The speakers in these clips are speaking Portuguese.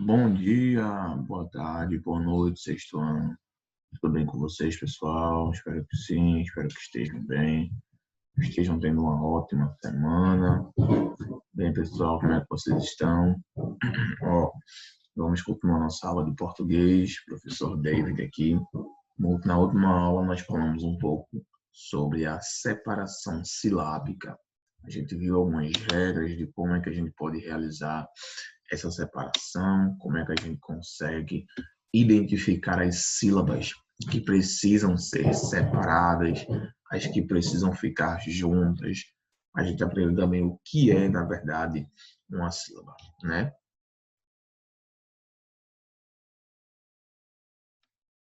Bom dia, boa tarde, boa noite, sexto ano. Tudo bem com vocês, pessoal? Espero que sim, espero que estejam bem, estejam tendo uma ótima semana. Bem, pessoal, como é que vocês estão? Ó, vamos continuar nossa aula de português, professor David aqui. Na última aula nós falamos um pouco sobre a separação silábica. A gente viu algumas regras de como é que a gente pode realizar essa separação, como é que a gente consegue identificar as sílabas que precisam ser separadas, as que precisam ficar juntas. A gente aprendeu também o que é, na verdade, uma sílaba, né?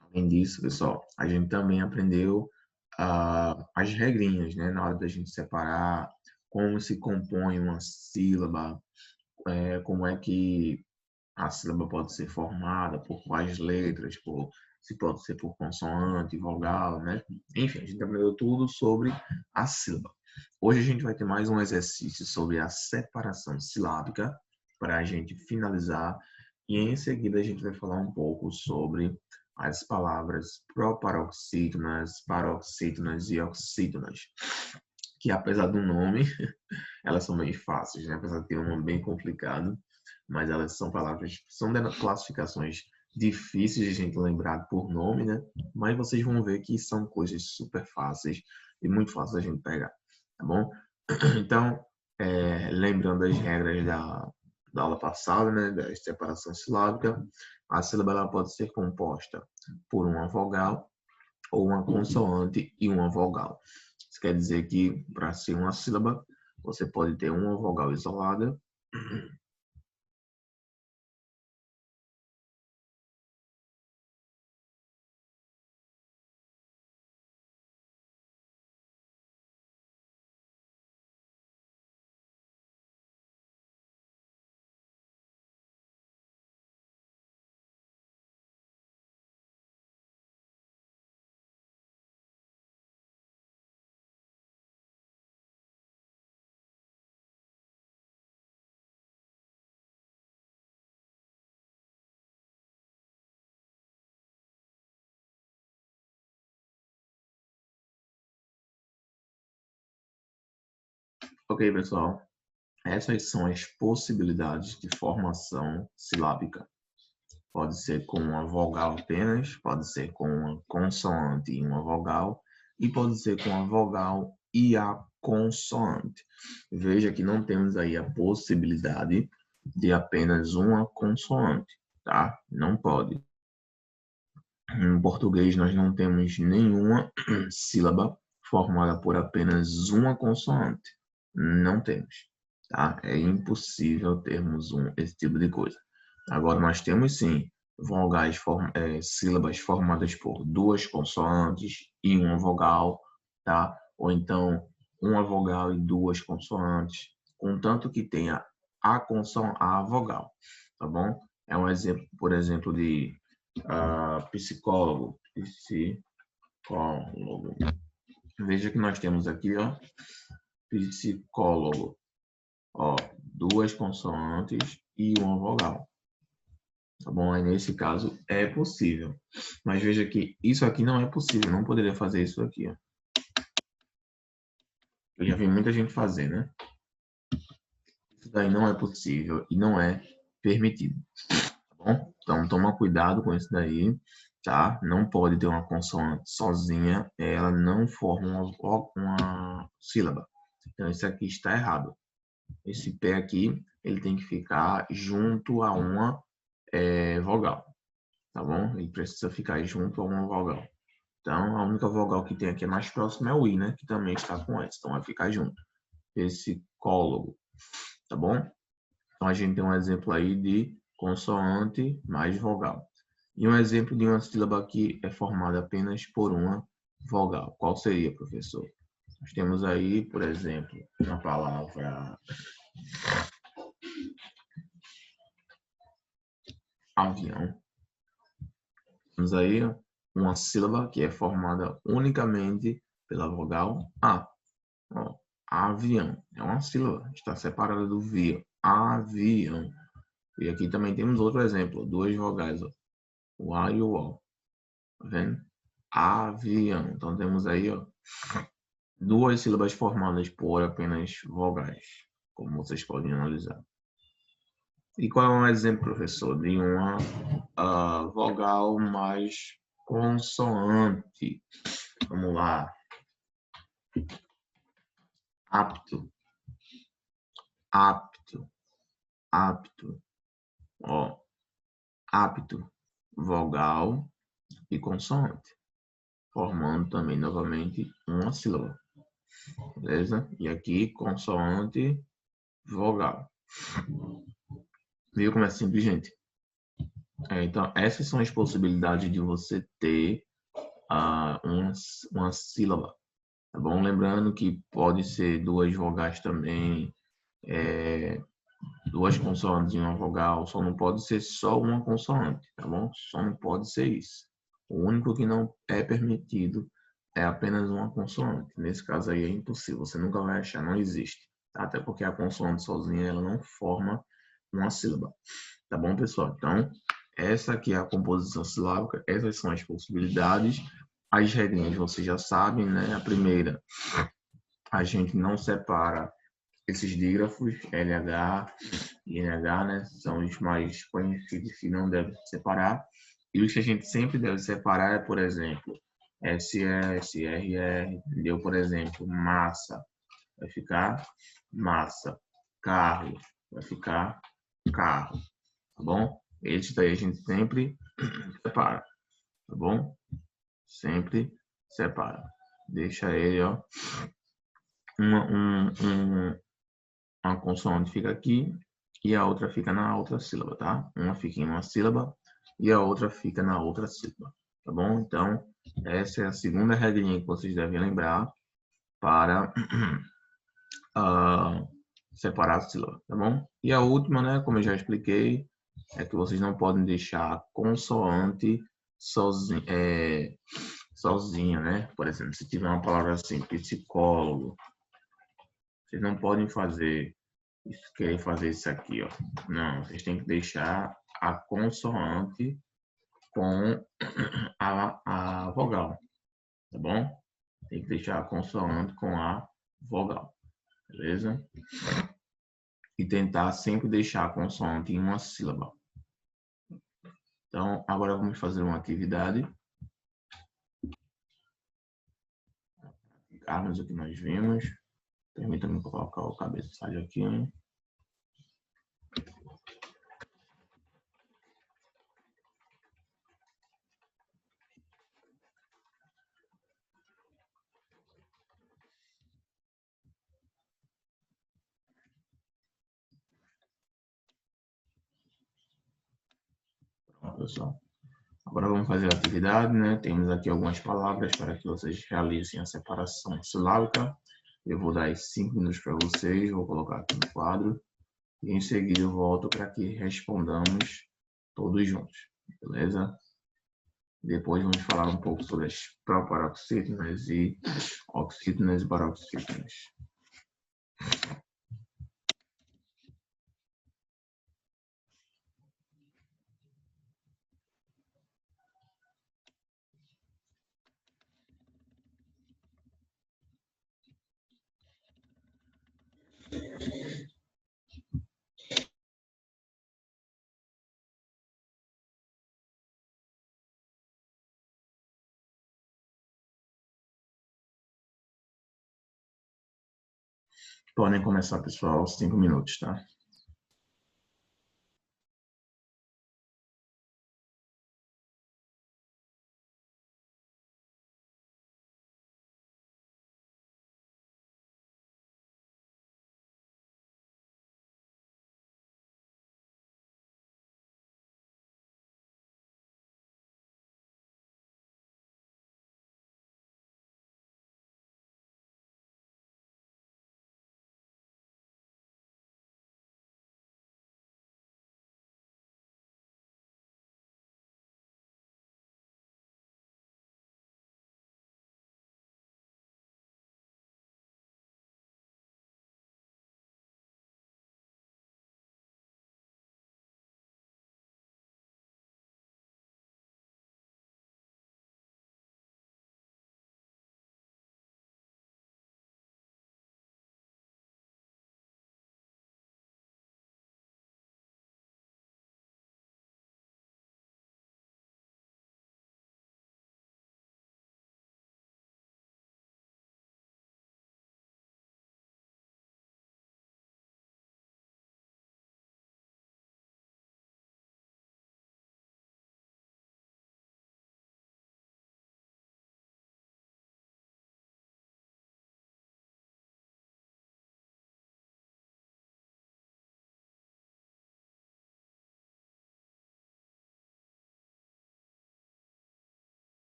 Além disso, pessoal, a gente também aprendeu as regrinhas, né? Na hora da gente separar, como se compõe uma sílaba, como é que a sílaba pode ser formada por quais letras, se pode ser por consoante, vogal, né? Enfim, a gente aprendeu tudo sobre a sílaba. Hoje a gente vai ter mais um exercício sobre a separação silábica para a gente finalizar e em seguida a gente vai falar um pouco sobre as palavras proparoxítonas, paroxítonas e oxítonas, que apesar do nome, elas são bem fáceis, né? Apesar de ter um nome bem complicado, mas elas são palavras, são classificações difíceis de a gente lembrar por nome, né? Mas vocês vão ver que são coisas super fáceis e muito fáceis a gente pegar, tá bom? Então, lembrando as regras da aula passada, né, da separação silábica, a sílaba ela pode ser composta por uma vogal ou uma consoante e uma vogal. Isso quer dizer que, para ser uma sílaba, você pode ter uma vogal isolada Ok, pessoal? Essas são as possibilidades de formação silábica. Pode ser com uma vogal apenas, pode ser com uma consoante e uma vogal, e pode ser com a vogal e a consoante. Veja que não temos aí a possibilidade de apenas uma consoante, tá? Não pode. Em português, nós não temos nenhuma sílaba formada por apenas uma consoante. Não temos, tá? É impossível termos esse tipo de coisa. Agora, nós temos sim sílabas formadas por duas consoantes e uma vogal, tá? Ou então, uma vogal e duas consoantes, contanto que tenha a vogal, tá bom? É um exemplo, por exemplo, de psicólogo. Veja que nós temos aqui, ó, psicólogo. Ó, duas consoantes e uma vogal. Tá bom? Aí nesse caso é possível. Mas veja que isso aqui não é possível. Não poderia fazer isso aqui, ó. Eu já vi muita gente fazer, né? Isso daí não é possível e não é permitido. Tá bom? Então toma cuidado com isso daí, tá? Não pode ter uma consoante sozinha, ela não forma uma sílaba. Então isso aqui está errado. Esse pé aqui, ele tem que ficar junto a uma vogal, tá bom? Ele precisa ficar junto a uma vogal. Então a única vogal que tem aqui mais próxima é o I, né? Que também está com S, então vai ficar junto. Psicólogo, tá bom? Então a gente tem um exemplo aí de consoante mais vogal. E um exemplo de uma sílaba que é formada apenas por uma vogal. Qual seria, professor? Nós temos aí, por exemplo, a palavra avião. Temos aí uma sílaba que é formada unicamente pela vogal A. Ó, avião. É uma sílaba. Está separada do via. Avião. E aqui também temos outro exemplo, duas vogais, ó, o A e o O, tá vendo? Avião. Então temos aí, ó, duas sílabas formadas por apenas vogais, como vocês podem analisar. E qual é um exemplo, professor, de uma vogal mais consoante? Vamos lá. Apto, apto, apto. Ó, apto, vogal e consoante, formando também novamente uma sílaba. Beleza? E aqui, consoante, vogal. Viu como é simples, gente? Então, essas são as possibilidades de você ter uma sílaba, tá bom? Lembrando que pode ser duas vogais também, duas consoantes e uma vogal, só não pode ser só uma consoante, tá bom? Só não pode ser isso. O único que não é permitido é apenas uma consoante. Nesse caso aí é impossível, você nunca vai achar, não existe. Tá? Até porque a consoante sozinha ela não forma uma sílaba. Tá bom, pessoal? Então, essa aqui é a composição silábica, essas são as possibilidades. As regrinhas vocês já sabem, né? A primeira, a gente não separa esses dígrafos, LH e NH, né? São os mais conhecidos que não devem separar. E os que a gente sempre deve separar é, por exemplo, SS, RR, entendeu? Por exemplo, massa, vai ficar massa. Carro, vai ficar carro, tá bom? Esse daí a gente sempre separa, tá bom? Sempre separa. Deixa ele, ó, uma consoante fica aqui e a outra fica na outra sílaba, tá? Uma fica em uma sílaba e a outra fica na outra sílaba, tá bom? Então, essa é a segunda regrinha que vocês devem lembrar para separar a sílaba, tá bom? E a última, né, como eu já expliquei, é que vocês não podem deixar a consoante sozinha, né? Por exemplo, se tiver uma palavra assim, psicólogo, vocês não podem querer fazer isso aqui, ó. Não, vocês têm que deixar a consoante com a vogal, tá bom? Tem que deixar a consoante com a vogal, beleza? E tentar sempre deixar a consoante em uma sílaba. Então, agora vamos fazer uma atividade. Aplicarmos o que nós vimos. Permita-me colocar o cabeçalho aqui. Pronto, pessoal. Agora vamos fazer a atividade, né? Temos aqui algumas palavras para que vocês realizem a separação silábica. Eu vou dar 5 minutos para vocês, vou colocar aqui no quadro. E em seguida eu volto para que respondamos todos juntos, beleza? Depois vamos falar um pouco sobre as proparoxítonas e oxítonas e paroxítonas. Podem começar, pessoal, 5 minutos, tá?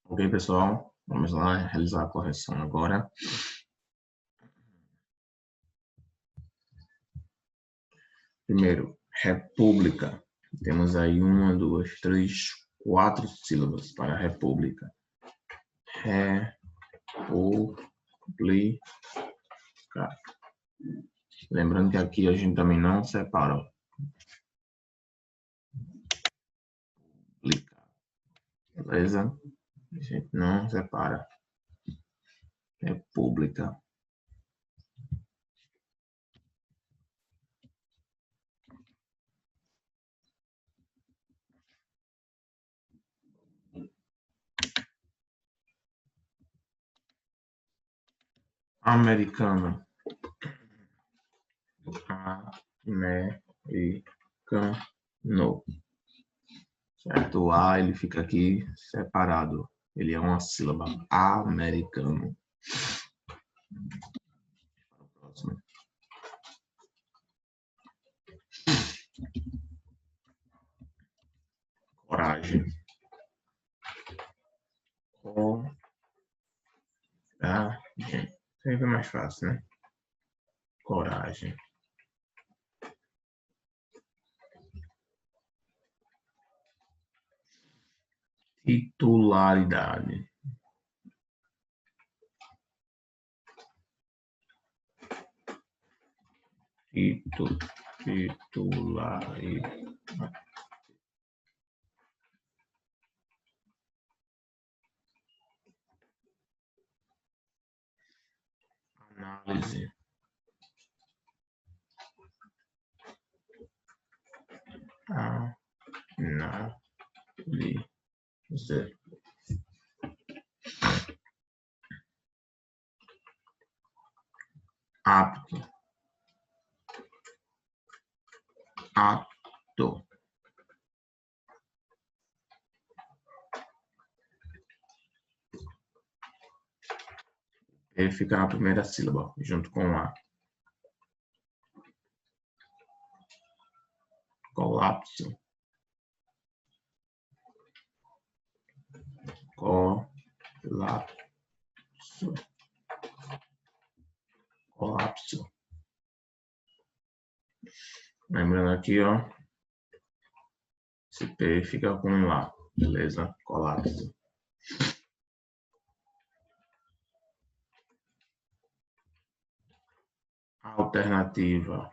Ok, pessoal? Vamos lá realizar a correção agora. Primeiro, república. Temos aí 1, 2, 3, 4 sílabas para república. República. Lembrando que aqui a gente também não separa. Beleza? A gente não separa. República. Americano. Americano. Certo? O A, ele fica aqui separado. Ele é uma sílaba. Americano. Próximo. Coragem. Coragem. Sempre é mais fácil, né? Coragem. Titularidade. Titularidade. Análise. Análise. Apto. Apto. Ele fica na primeira sílaba, junto com A. Colapso. Colapso. Colapso. Lembrando aqui, ó. Esse P fica com um A. Beleza? Colapso. Alternativa.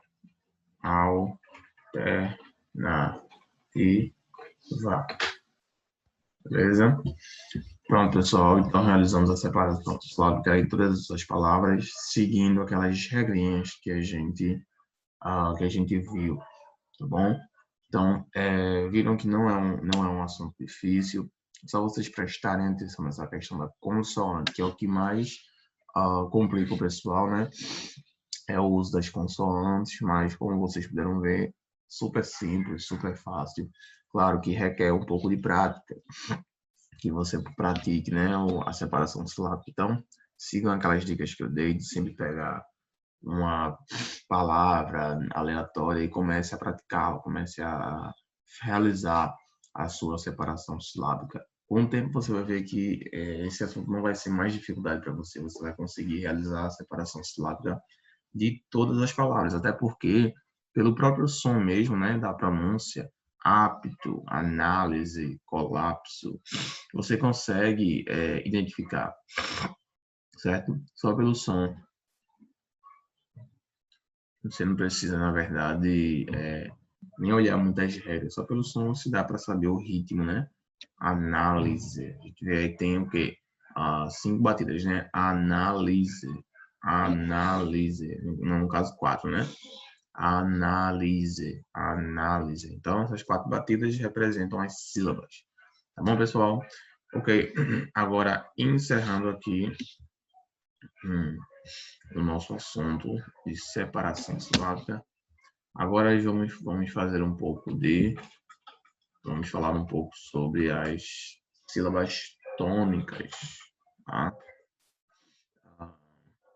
Alternativa. Beleza? Pronto, pessoal. Então, realizamos a separação sílábica de todas as palavras, seguindo aquelas regrinhas que a gente viu, tá bom? Então, viram que não é um assunto difícil, só vocês prestarem atenção nessa questão da consoante, que é o que mais complica o pessoal, né? É o uso das consoantes, mas como vocês puderam ver, super simples, super fácil. Claro que requer um pouco de prática, que você pratique, né, a separação silábica. Então, sigam aquelas dicas que eu dei de sempre pegar uma palavra aleatória e comece a praticá-la, comece a realizar a sua separação silábica. Com o tempo você vai ver que esse assunto não vai ser mais dificuldade para você, você vai conseguir realizar a separação silábica de todas as palavras, até porque pelo próprio som mesmo, né, da pronúncia, apto, análise, colapso, você consegue identificar, certo? Só pelo som. Você não precisa, na verdade, nem olhar muitas regras, só pelo som se dá para saber o ritmo, né? Análise. A gente vê aí tem o quê? 5 batidas, né? Análise. Análise. No caso, 4, né? Análise. Análise. Então, essas 4 batidas representam as sílabas. Tá bom, pessoal? Ok. Agora, encerrando aqui o nosso assunto de separação silábica. Agora vamos fazer um pouco vamos falar um pouco sobre as sílabas tônicas, tá?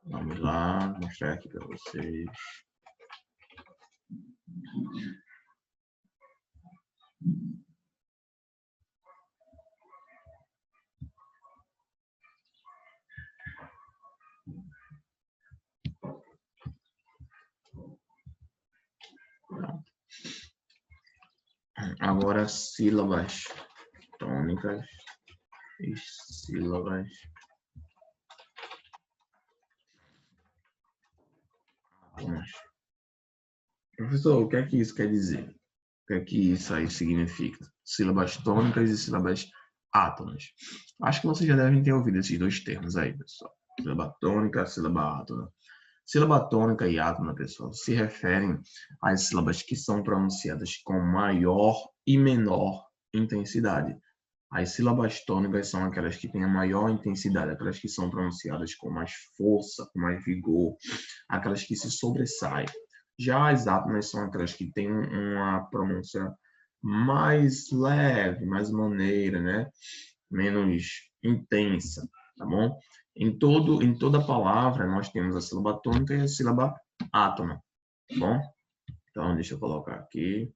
Vamos lá, mostrar aqui para vocês. Agora, sílabas tônicas e sílabas átonas. Professor, o que é que isso quer dizer? O que é que isso aí significa? Sílabas tônicas e sílabas átonas. Acho que vocês já devem ter ouvido esses dois termos aí, pessoal. Sílaba tônica, sílaba átona. Sílaba tônica e átona, pessoal, se referem às sílabas que são pronunciadas com maior e menor intensidade. As sílabas tônicas são aquelas que têm a maior intensidade, aquelas que são pronunciadas com mais força, com mais vigor, aquelas que se sobressaem. Já as átonas são aquelas que têm uma pronúncia mais leve, mais maneira, né? Menos intensa, tá bom? Em toda palavra, nós temos a sílaba tônica e a sílaba átona, tá bom? Então, deixa eu colocar aqui.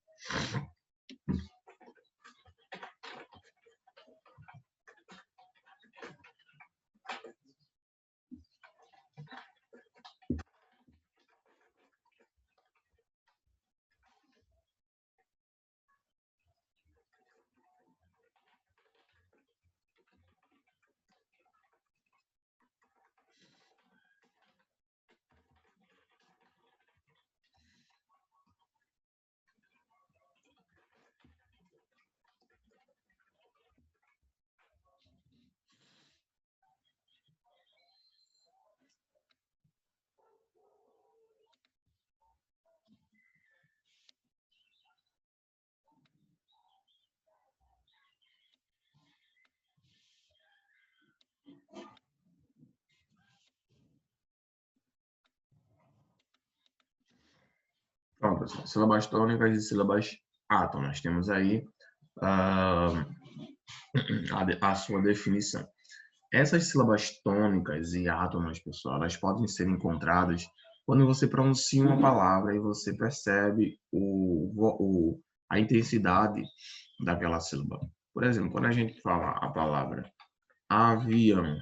Pronto, pessoal. Sílabas tônicas e sílabas átonas. Temos aí a sua definição. Essas sílabas tônicas e átonas, pessoal, elas podem ser encontradas quando você pronuncia uma palavra e você percebe a intensidade daquela sílaba. Por exemplo, quando a gente fala a palavra avião,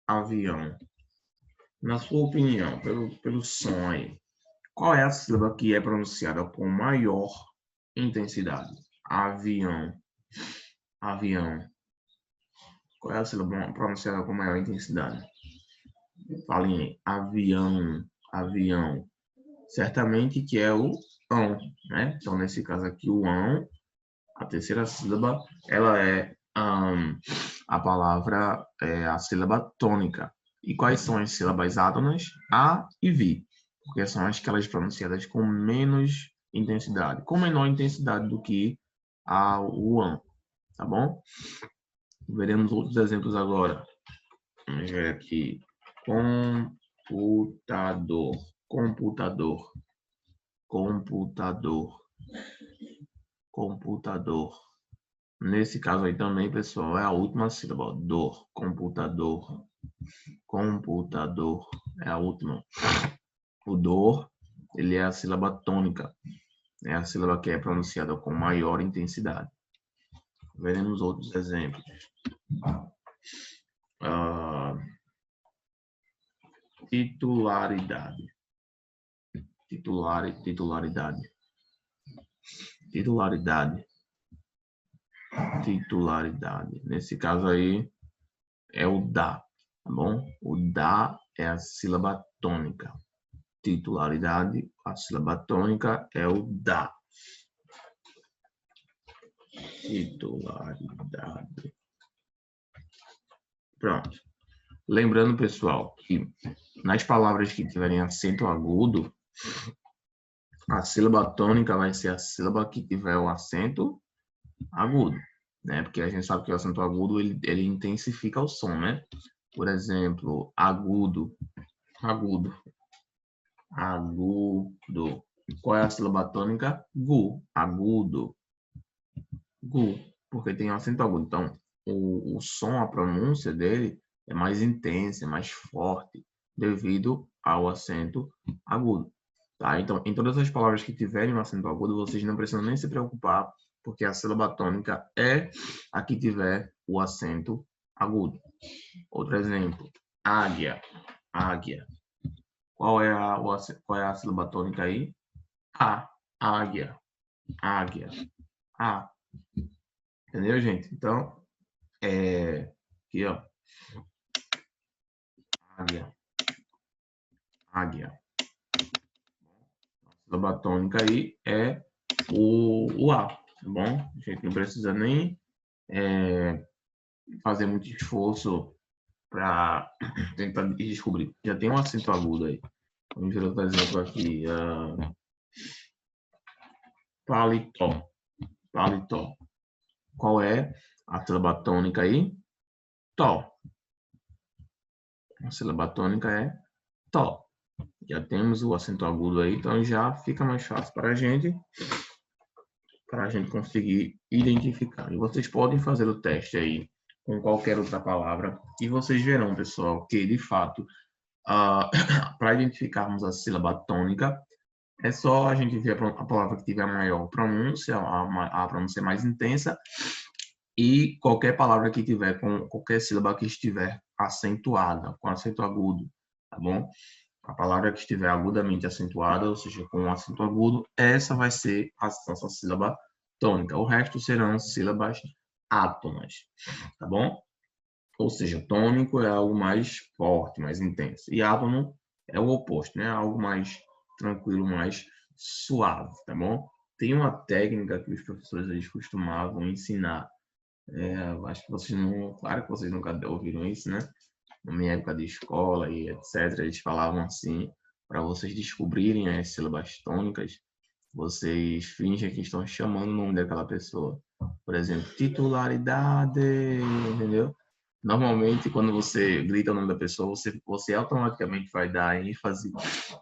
avião, na sua opinião, pelo som aí, qual é a sílaba que é pronunciada com maior intensidade? Avião, avião. Qual é a sílaba pronunciada com maior intensidade? Falem avião, avião. Certamente que é o ão, né? Então, nesse caso aqui, o ão, a terceira sílaba, ela é a palavra, a sílaba tônica. E quais são as sílabas átonas? A e Vi, porque são aquelas pronunciadas com menos intensidade, com menor intensidade do que o ão, tá bom? Veremos outros exemplos agora. Vamos ver aqui. Computador, computador, computador, computador. Nesse caso aí também, pessoal, é a última sílaba. Dor, computador, computador. É a última. O dor, ele é a sílaba tônica. É a sílaba que é pronunciada com maior intensidade. Veremos outros exemplos. Titularidade. Titularidade. Titularidade. Titularidade. Nesse caso aí, é o da, tá bom? O da é a sílaba tônica. Titularidade, a sílaba tônica é o da. Titularidade. Pronto. Lembrando, pessoal, que nas palavras que tiverem acento agudo, a sílaba tônica vai ser a sílaba que tiver o acento agudo, né? Porque a gente sabe que o acento agudo, ele intensifica o som, né? Por exemplo, agudo, agudo, agudo. Qual é a sílaba tônica? Gu, agudo, gu, porque tem um acento agudo. Então, o som, a pronúncia dele é mais intensa, é mais forte, devido ao acento agudo. Tá? Então, em todas as palavras que tiverem um acento agudo, vocês não precisam nem se preocupar, porque a sílaba tônica é a que tiver o acento agudo. Outro exemplo, águia, águia. Qual é a sílaba tônica aí? A, águia, águia. A. Entendeu, gente? Então, aqui, ó. Águia. Águia. A sílaba tônica aí é o A, tá bom? A gente não precisa nem fazer muito esforço para tentar descobrir. Já tem um acento agudo aí. Vamos ver outro exemplo aqui. Paletó. Paletó. Qual é a sílaba tônica aí? Tó. A sílaba tônica é tó. Já temos o acento agudo aí, então já fica mais fácil para a gente conseguir identificar. E vocês podem fazer o teste aí com qualquer outra palavra e vocês verão, pessoal, que de fato, para identificarmos a sílaba tônica, é só a gente ver a palavra que tiver a maior pronúncia, a pronúncia mais intensa, e qualquer palavra que tiver com qualquer sílaba que estiver acentuada, com acento agudo, tá bom? A palavra que estiver agudamente acentuada, ou seja, com um acento agudo, essa vai ser a nossa sílaba tônica. O resto serão sílabas átonas, tá bom? Ou seja, tônico é algo mais forte, mais intenso. E átono é o oposto, né? Algo mais tranquilo, mais suave, tá bom? Tem uma técnica que os professores eles costumavam ensinar. Acho que vocês não, claro que vocês nunca ouviram isso, né? Na minha época de escola e etc, eles falavam assim, para vocês descobrirem as sílabas tônicas, vocês fingem que estão chamando o nome daquela pessoa. Por exemplo, titularidade, entendeu? Normalmente, quando você grita o nome da pessoa, você automaticamente vai dar ênfase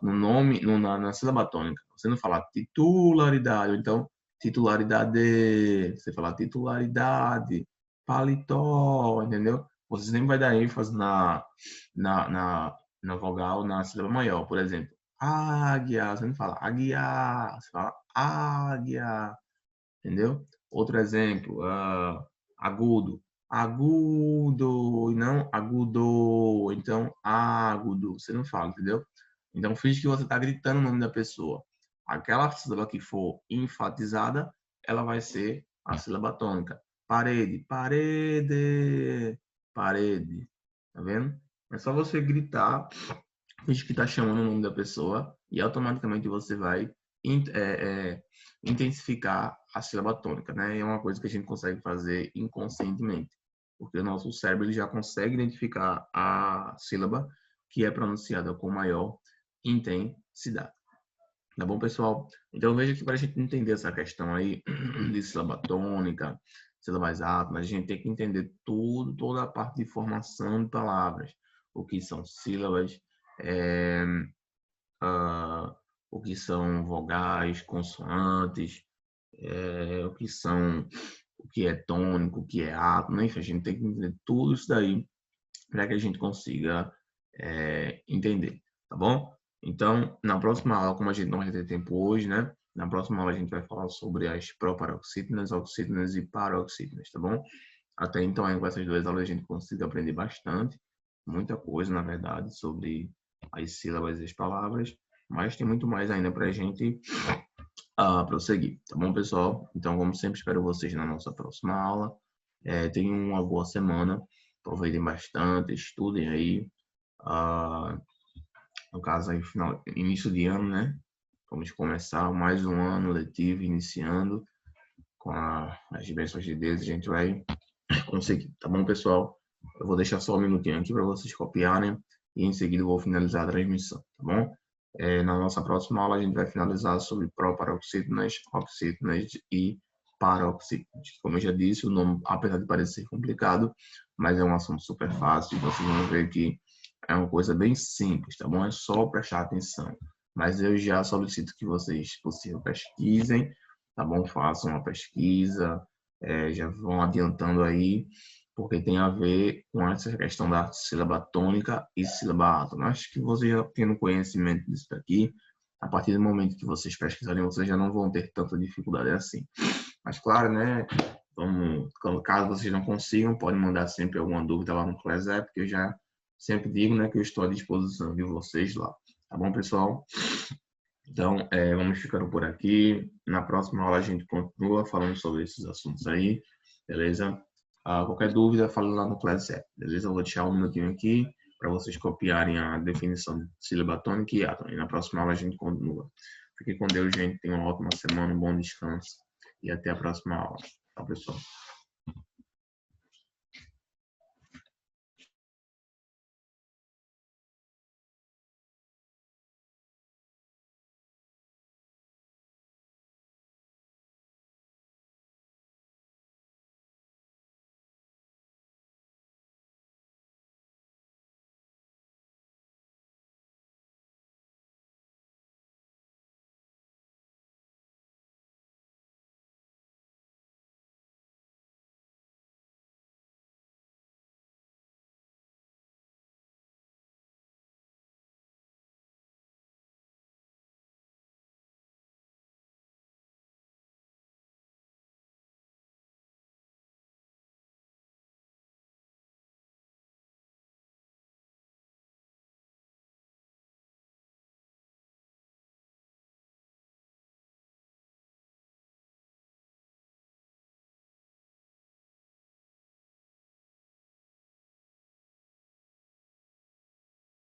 no nome, na sílaba tônica. Você não fala titularidade, ou então titularidade, você fala titularidade, paletó, entendeu? Você sempre vai dar ênfase na, na, na vogal, na sílaba maior. Por exemplo, águia, você não fala águia, você fala águia, entendeu? Outro exemplo, agudo, agudo, e não agudo, então agudo, você não fala, entendeu? Então finge que você está gritando o nome da pessoa. Aquela sílaba que for enfatizada, ela vai ser a sílaba tônica. Parede, parede, parede, tá vendo? É só você gritar, finge que está chamando o nome da pessoa e automaticamente você vai intensificar a sílaba tônica, né? É uma coisa que a gente consegue fazer inconscientemente, porque o nosso cérebro ele já consegue identificar a sílaba que é pronunciada com maior intensidade. Tá bom, pessoal? Então veja que para a gente entender essa questão aí de sílaba tônica, sílabas átonas, a gente tem que entender tudo, toda a parte de formação de palavras, o que são sílabas, é, o que são vogais, consoantes, o que é tônico, o que é átono, enfim, a gente tem que entender tudo isso daí para que a gente consiga entender, tá bom? Então, na próxima aula, como a gente não vai ter tempo hoje, né? Na próxima aula a gente vai falar sobre as proparoxítonas, oxítonas e paroxítonas, tá bom? Até então, aí, com essas duas aulas a gente consiga aprender bastante, muita coisa, na verdade, sobre as sílabas e as palavras, mas tem muito mais ainda para a gente prosseguir, tá bom, pessoal? Então, como sempre, espero vocês na nossa próxima aula. Tenham uma boa semana, aproveitem bastante, estudem aí. No caso, aí, início de ano, né? Vamos começar mais um ano letivo, iniciando. Com as bênçãos de Deus, a gente vai conseguir, tá bom, pessoal? Eu vou deixar só um minutinho aqui para vocês copiarem e em seguida eu vou finalizar a transmissão, tá bom? Na nossa próxima aula a gente vai finalizar sobre proparoxítonas, oxítonas e paroxítonas. Como eu já disse, o nome, apesar de parecer complicado, mas é um assunto super fácil, vocês vão ver que é uma coisa bem simples, tá bom? É só prestar atenção. Mas eu já solicito que vocês, se possível, pesquisem, tá bom? Façam uma pesquisa, já vão adiantando aí, porque tem a ver com essa questão da sílaba tônica e sílaba átona. Acho que vocês já tendo conhecimento disso daqui, a partir do momento que vocês pesquisarem, vocês já não vão ter tanta dificuldade assim. Mas claro, né? Caso vocês não consigam, podem mandar sempre alguma dúvida lá no ClassApp, que eu já sempre digo, né, que eu estou à disposição de vocês lá. Tá bom, pessoal? Então, vamos ficando por aqui. Na próxima aula a gente continua falando sobre esses assuntos aí, beleza? Qualquer dúvida, fala lá no Class, beleza? Eu vou deixar um minutinho aqui para vocês copiarem a definição de sílaba tônica e átono. E na próxima aula a gente continua. Fique com Deus, gente. Tenha uma ótima semana, um bom descanso. E até a próxima aula. Tchau, pessoal.